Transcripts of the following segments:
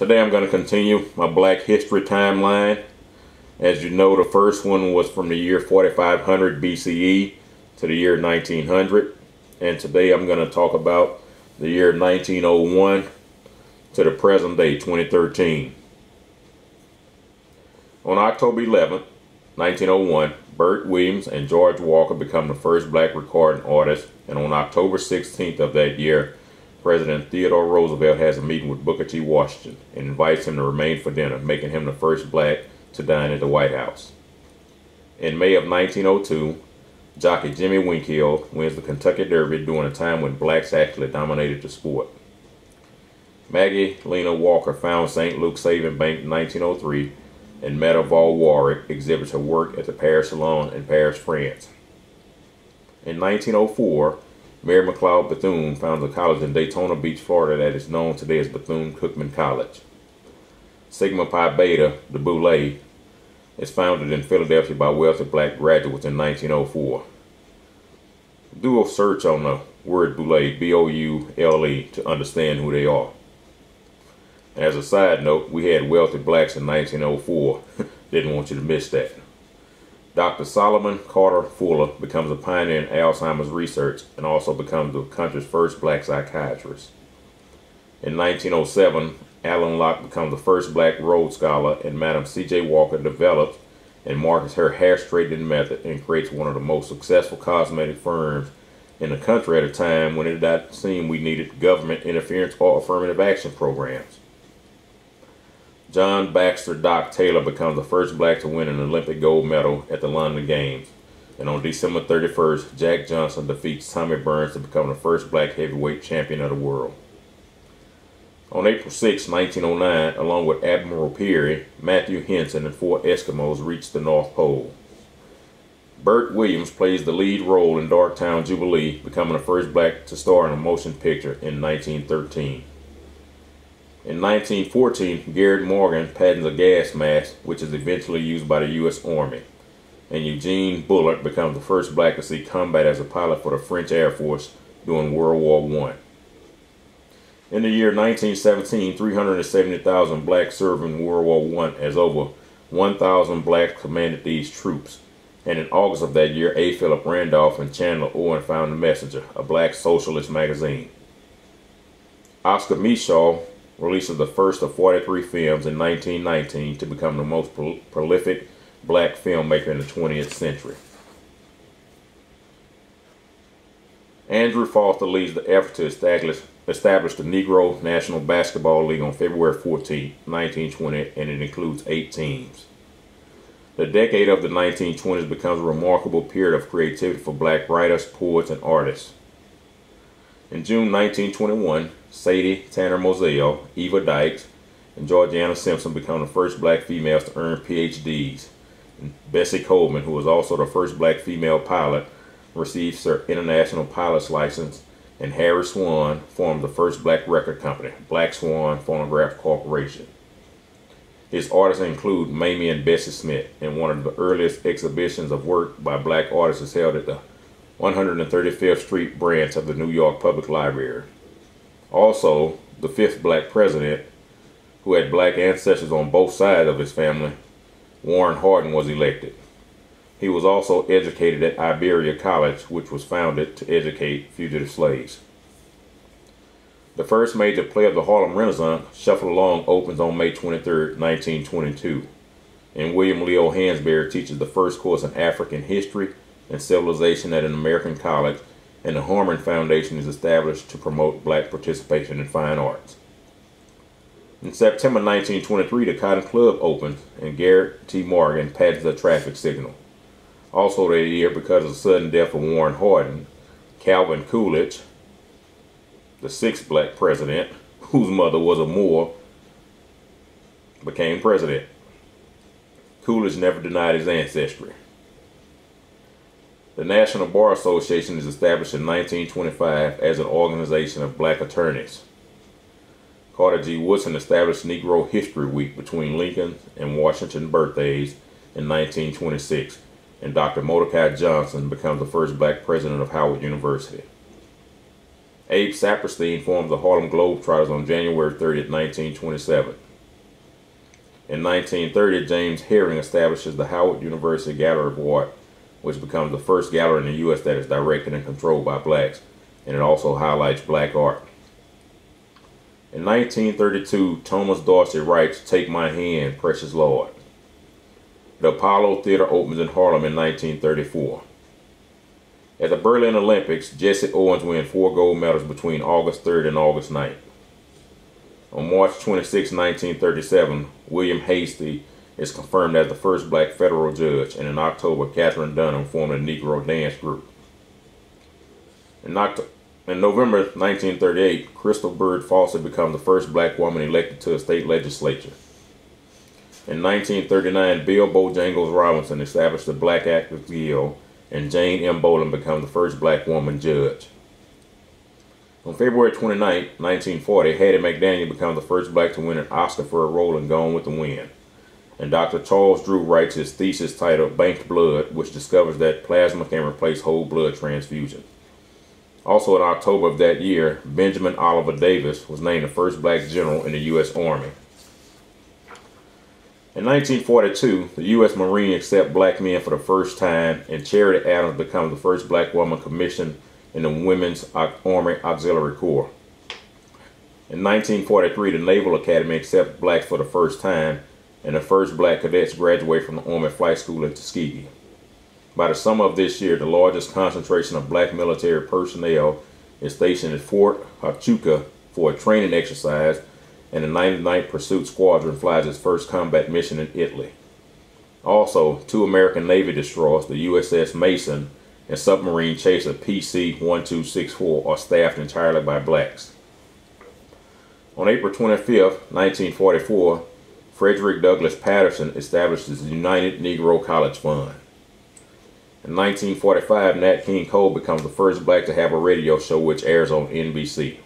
Today I'm going to continue my Black History timeline. As you know, the first one was from the year 4500 BCE to the year 1900. And today I'm going to talk about the year 1901 to the present day, 2013. On October 11th, 1901, Bert Williams and George Walker become the first black recording artists, and on October 16th of that year, President Theodore Roosevelt has a meeting with Booker T. Washington and invites him to remain for dinner, making him the first black to dine at the White House. In May of 1902, jockey Jimmy Winfield wins the Kentucky Derby during a time when blacks actually dominated the sport. Maggie Lena Walker founds St. Luke's Savings Bank in 1903, and Meta Val Warwick exhibits her work at the Paris Salon in Paris, France. In 1904, Mary McLeod Bethune founds a college in Daytona Beach, Florida that is known today as Bethune-Cookman College. Sigma Pi Beta, the Boule, is founded in Philadelphia by wealthy black graduates in 1904. Do a search on the word Boule, B-O-U-L-E, to understand who they are. As a side note, we had wealthy blacks in 1904. Didn't want you to miss that. Dr. Solomon Carter Fuller becomes a pioneer in Alzheimer's research and also becomes the country's first black psychiatrist. In 1907, Alan Locke becomes the first black Rhodes Scholar, and Madam C.J. Walker develops and markets her hair straightening method and creates one of the most successful cosmetic firms in the country at a time when it did not seem we needed government interference or affirmative action programs. John Baxter Doc Taylor becomes the first black to win an Olympic gold medal at the London Games. And on December 31st, Jack Johnson defeats Tommy Burns to become the first black heavyweight champion of the world. On April 6, 1909, along with Admiral Peary, Matthew Henson and 4 Eskimos reach the North Pole. Bert Williams plays the lead role in Darktown Jubilee, becoming the first black to star in a motion picture in 1913. In 1914, Garrett Morgan patents a gas mask, which is eventually used by the U.S. Army, and Eugene Bullard becomes the first black to see combat as a pilot for the French Air Force during World War I. In the year 1917, 370,000 blacks served in World War I, as over 1,000 blacks commanded these troops. And in August of that year, A. Philip Randolph and Chandler Owen found The Messenger, a black socialist magazine. Oscar Micheaux releases the first of 43 films in 1919 to become the most prolific black filmmaker in the 20th century. Andrew Foster leads the effort to establish the Negro National Basketball League on February 14, 1920, and it includes 8 teams. The decade of the 1920s becomes a remarkable period of creativity for black writers, poets, and artists. In June 1921, Sadie Tanner Moselle, Eva Dykes, and Georgiana Simpson become the first black females to earn PhDs. And Bessie Coleman, who was also the first black female pilot, receives her international pilot's license, and Harry Swan formed the first black record company, Black Swan Phonograph Corporation. His artists include Mamie and Bessie Smith, and one of the earliest exhibitions of work by black artists is held at the 135th Street branch of the New York Public Library. Also, the 5th black president, who had black ancestors on both sides of his family, Warren Harding, was elected. He was also educated at Iberia College, which was founded to educate fugitive slaves. The first major play of the Harlem Renaissance, Shuffle Along, opens on May 23, 1922, and William Leo Hansberry teaches the first course in African history and civilization at an American college, and the Harmon Foundation is established to promote black participation in fine arts. In September 1923, the Cotton Club opens, and Garrett T. Morgan patents a traffic signal. Also that year, because of the sudden death of Warren Harding, Calvin Coolidge, the 6th black president, whose mother was a Moor, became president. Coolidge never denied his ancestry. The National Bar Association is established in 1925 as an organization of black attorneys. Carter G. Woodson established Negro History Week between Lincoln and Washington birthdays in 1926, and Dr. Mordecai Johnson becomes the first black president of Howard University. Abe Saperstein formed the Harlem Globetrotters on January 30, 1927. In 1930, James Herring establishes the Howard University Gallery of Art, which becomes the first gallery in the U.S. that is directed and controlled by blacks, and it also highlights black art. In 1932, Thomas Dorsey writes, "Take My Hand, Precious Lord." The Apollo Theater opens in Harlem in 1934. At the Berlin Olympics, Jesse Owens wins 4 gold medals between August 3rd and August 9th. On March 26, 1937, William Hastie is confirmed as the first black federal judge, and in October, Katherine Dunham formed a Negro dance group. In November 1938, Crystal Bird Fawcett becomes the first black woman elected to a state legislature. In 1939, Bill Bojangles Robinson established the Black Actors Guild, and Jane M. Bolin becomes the first black woman judge. On February 29, 1940, Hattie McDaniel becomes the first black to win an Oscar for a role in Gone with the Wind. And Dr. Charles Drew writes his thesis titled Banked Blood, which discovers that plasma can replace whole blood transfusion. Also in October of that year, Benjamin Oliver Davis was named the first black general in the U.S. Army. In 1942, the U.S. Marine accepts black men for the first time, and Charity Adams becomes the first black woman commissioned in the Women's Army Auxiliary Corps. In 1943, the Naval Academy accepts blacks for the first time, and the first black cadets graduate from the Army Flight School in Tuskegee. By the summer of this year, the largest concentration of black military personnel is stationed at Fort Huachuca for a training exercise, and the 99th Pursuit Squadron flies its first combat mission in Italy. Also, 2 American Navy destroyers, the USS Mason and submarine chaser PC-1264, are staffed entirely by blacks. On April 25, 1944, Frederick Douglass Patterson establishes the United Negro College Fund. In 1945, Nat King Cole becomes the first black to have a radio show which airs on NBC.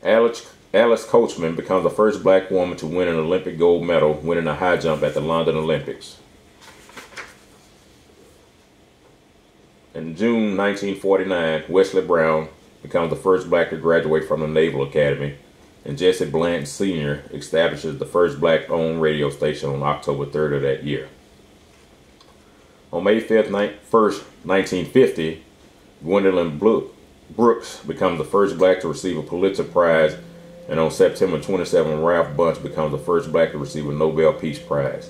Alice Coachman becomes the first black woman to win an Olympic gold medal, winning a high jump at the London Olympics. In June 1949, Wesley Brown becomes the first black to graduate from the Naval Academy, and Jesse Blanton Sr. establishes the first black-owned radio station on October 3rd of that year. On May 1st, 1950, Gwendolyn Brooks becomes the first black to receive a Pulitzer Prize, and on September 27, Ralph Bunche becomes the first black to receive a Nobel Peace Prize.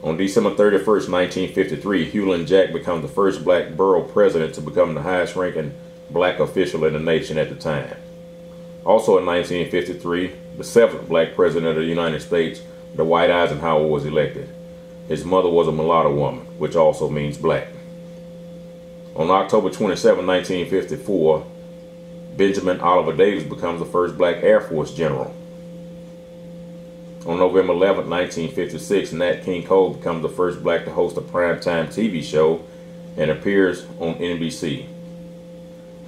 On December 31st, 1953, Hewlin Jack becomes the first black borough president to become the highest-ranking black official in the nation at the time. Also in 1953, the 7th black president of the United States, Dwight Eisenhower, was elected. His mother was a mulatto woman, which also means black. On October 27, 1954, Benjamin Oliver Davis becomes the first black Air Force general. On November 11, 1956, Nat King Cole becomes the first black to host a primetime TV show and appears on NBC.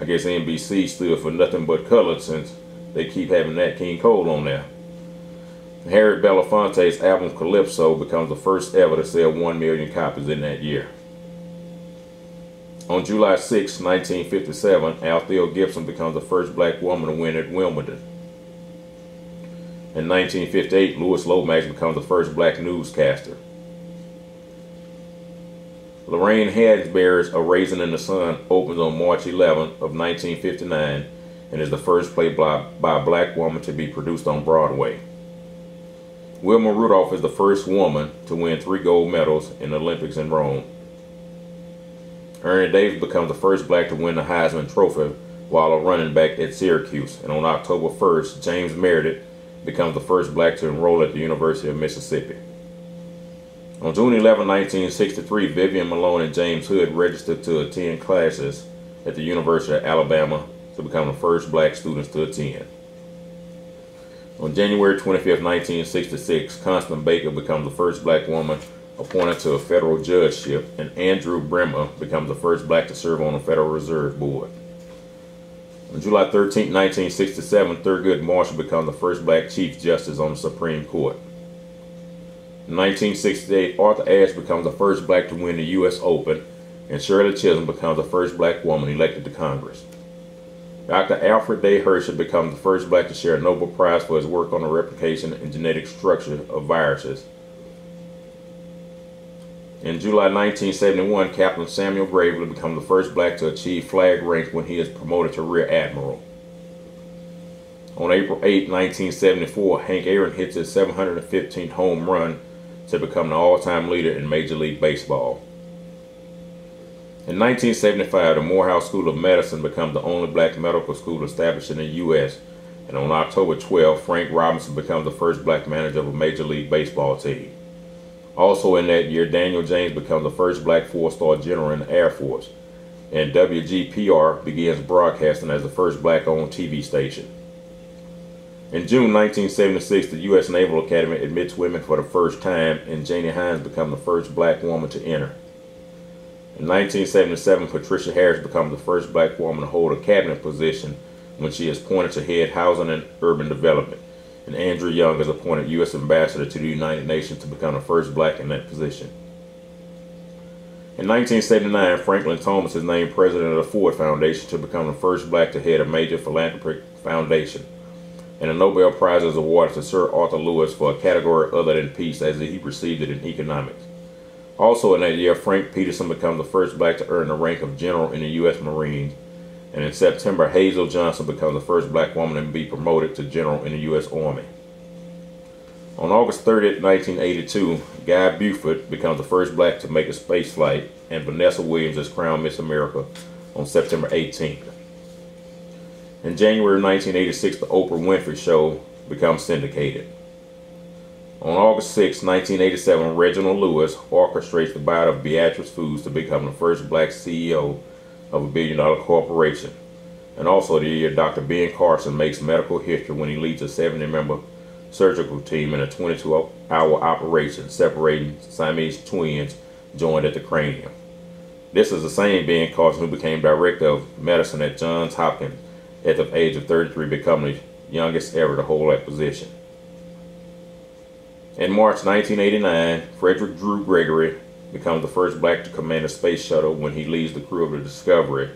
I guess NBC stood for nothing but color since they keep having Nat King Cole on there. Harry Belafonte's album Calypso becomes the first ever to sell 1 million copies in that year. On July 6, 1957, Althea Gibson becomes the first black woman to win at Wimbledon. In 1958, Louis Lomax becomes the first black newscaster. Lorraine Hansberry's A Raisin in the Sun opens on March 11 of 1959 and is the first play by a black woman to be produced on Broadway. Wilma Rudolph is the first woman to win 3 gold medals in the Olympics in Rome. Ernie Davis becomes the first black to win the Heisman Trophy while a running back at Syracuse. And on October 1st, James Meredith becomes the first black to enroll at the University of Mississippi. On June 11, 1963, Vivian Malone and James Hood registered to attend classes at the University of Alabama to become the first black students to attend. On January 25, 1966, Constance Baker becomes the first black woman appointed to a federal judgeship, and Andrew Bremer becomes the first black to serve on the Federal Reserve Board. On July 13, 1967, Thurgood Marshall becomes the first black Chief Justice on the Supreme Court. In 1968, Arthur Ashe becomes the first black to win the U.S. Open, and Shirley Chisholm becomes the first black woman elected to Congress. Dr. Alfred Day Hershey becomes the first black to share a Nobel Prize for his work on the replication and genetic structure of viruses. In July 1971, Captain Samuel Gravely becomes the first black to achieve flag rank when he is promoted to Rear Admiral. On April 8, 1974, Hank Aaron hits his 715th home run to become the all-time leader in Major League Baseball. In 1975, the Morehouse School of Medicine becomes the only black medical school established in the U.S., and on October 12, Frank Robinson becomes the first black manager of a Major League Baseball team. Also in that year, Daniel James becomes the first black four-star general in the Air Force, and WGPR begins broadcasting as the first black-owned TV station. In June 1976, the U.S. Naval Academy admits women for the first time, and Janie Hines becomes the first black woman to enter. In 1977, Patricia Harris becomes the first black woman to hold a cabinet position when she is appointed to head Housing and Urban Development, and Andrew Young is appointed U.S. Ambassador to the United Nations to become the first black in that position. In 1979, Franklin Thomas is named president of the Ford Foundation to become the first black to head a major philanthropic foundation, and a Nobel Prize is awarded to Sir Arthur Lewis for a category other than peace, as he received it in economics. Also in that year, Frank Peterson becomes the first black to earn the rank of general in the U.S. Marines, and in September, Hazel Johnson becomes the first black woman to be promoted to general in the U.S. Army. On August 30, 1982, Guy Buford becomes the first black to make a space flight, and Vanessa Williams is crowned Miss America on September 18th. In January 1986, the Oprah Winfrey Show becomes syndicated. On August 6, 1987, Reginald Lewis orchestrates the buyout of Beatrice Foods to become the first black CEO of a billion-dollar corporation. And also the year Dr. Ben Carson makes medical history when he leads a 70-member surgical team in a 22-hour operation separating Siamese twins joined at the cranium. This is the same Ben Carson who became director of medicine at Johns Hopkins at the age of 33, becoming the youngest ever to hold that position. In March 1989, Frederick Drew Gregory becomes the first black to command a space shuttle when he leads the crew of the Discovery.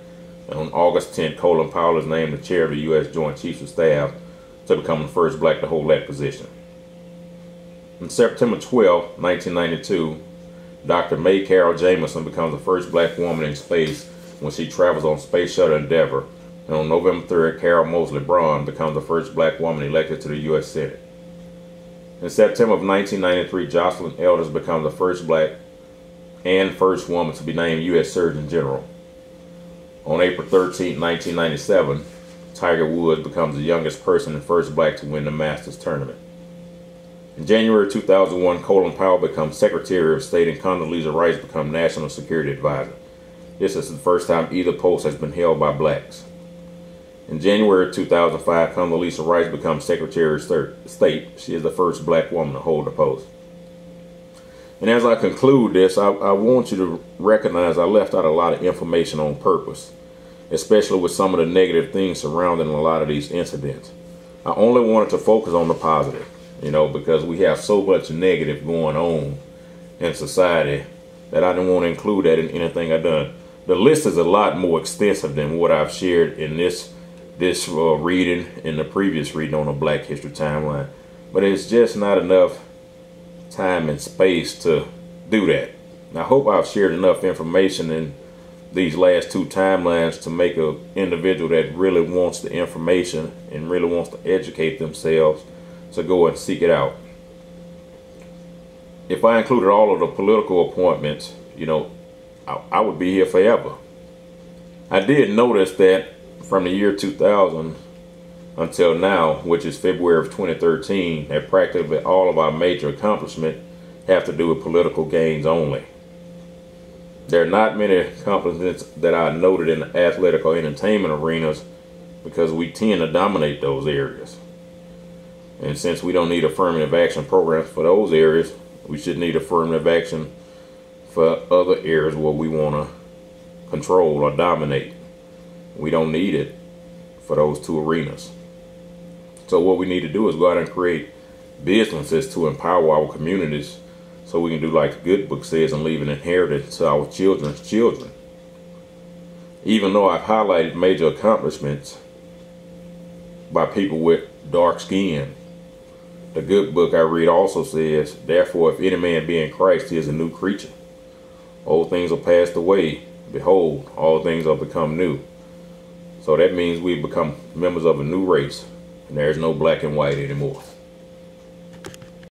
And on August 10th, Colin Powell is named the chair of the U.S. Joint Chiefs of Staff to become the first black to hold that position. On September 12, 1992, Dr. May Carol Jameson becomes the first black woman in space when she travels on Space Shuttle Endeavour. And on November 3rd, Carol Moseley Braun becomes the first black woman elected to the U.S. Senate. In September of 1993, Jocelyn Elders becomes the first black and first woman to be named U.S. Surgeon General. On April 13, 1997, Tiger Woods becomes the youngest person and first black to win the Masters tournament. In January 2001, Colin Powell becomes Secretary of State and Condoleezza Rice becomes National Security Advisor. This is the first time either post has been held by blacks. In January 2005, Condoleezza Rice becomes Secretary of State. She is the first black woman to hold the post. And as I conclude this, I want you to recognize I left out a lot of information on purpose, especially with some of the negative things surrounding a lot of these incidents. I only wanted to focus on the positive, because we have so much negative going on in society that I didn't want to include that in anything I've done. The list is a lot more extensive than what I've shared in this reading and the previous reading on the Black History Timeline. But it's just not enough time and space to do that. I hope I've shared enough information in these last two timelines to make an individual that really wants the information and really wants to educate themselves to go and seek it out. If I included all of the political appointments, I would be here forever. I did notice that from the year 2000 until now, which is February of 2013, that practically all of our major accomplishments have to do with political gains only. There are not many accomplishments that I noted in the athletic or entertainment arenas because we tend to dominate those areas. And since we don't need affirmative action programs for those areas, we should need affirmative action for other areas where we want to control or dominate. We don't need it for those two arenas. So what we need to do is go out and create businesses to empower our communities so we can do like the good book says and leave an inheritance to our children's children. Even though I've highlighted major accomplishments, by people with dark skin. The good book I read also says, therefore, if any man be in Christ, he is a new creature. Old things are passed away. Behold, all things are become new. So that means we become members of a new race, and there is no black and white anymore.